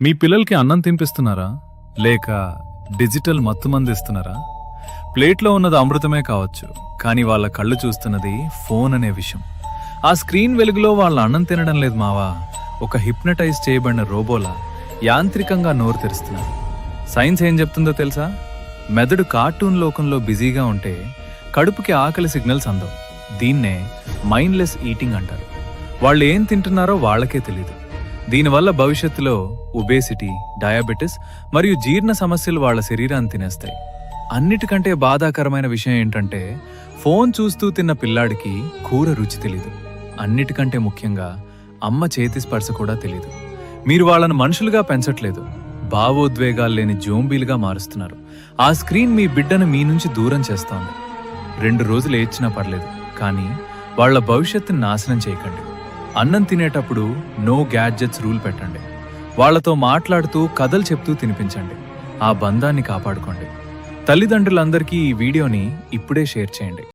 మీ పిల్లలకి అన్నం తినిపిస్తున్నారా లేక డిజిటల్ మత్తుమంది ఇస్తున్నారా? ప్లేట్లో ఉన్నది అమృతమే కావచ్చు, కానీ వాళ్ళ కళ్ళు చూస్తున్నది ఫోన్ అనే విషయం. ఆ స్క్రీన్ వెలుగులో వాళ్ళ అన్నం తినడం లేదు మావా, ఒక హిప్నటైజ్ చేయబడిన రోబోలా యాంత్రికంగా నోరు తెరుస్తున్నారు. సైన్స్ ఏం చెప్తుందో తెలుసా? మెదడు కార్టూన్ లోకంలో బిజీగా ఉంటే కడుపుకి ఆకలి సిగ్నల్స్ అందవు. దీన్నే మైండ్లెస్ ఈటింగ్ అంటారు. వాళ్ళు ఏం తింటున్నారో వాళ్ళకే తెలీదు. దీనివల్ల భవిష్యత్తులో ఒబేసిటీ, డయాబెటిస్ మరియు జీర్ణ సమస్యలు వాళ్ళ శరీరాన్ని తినేస్తాయి. అన్నిటికంటే బాధాకరమైన విషయం ఏంటంటే, ఫోన్ చూస్తూ తిన్న పిల్లాడికి కూర రుచి తెలీదు. అన్నిటికంటే ముఖ్యంగా అమ్మ చేతి స్పర్శ కూడా తెలీదు. మీరు వాళ్ళను మనుషులుగా పెంచట్లేదు, భావోద్వేగాలు లేని జోంబీలుగా మారుస్తున్నారు. ఆ స్క్రీన్ మీ బిడ్డను మీ నుంచి దూరం చేస్తోంది. 2 రోజులు ఏడ్చినా పర్లేదు, కానీ వాళ్ళ భవిష్యత్తుని నాశనం చేయకండి. అన్నం తినేటప్పుడు నో గ్యాడ్జెట్స్ రూల్ పెట్టండి. వాళ్లతో మాట్లాడుతూ కథలు చెప్తూ తినిపించండి. ఆ బంధాన్ని కాపాడుకోండి. తల్లిదండ్రులందరికీ ఈ వీడియోని ఇప్పుడే షేర్ చేయండి.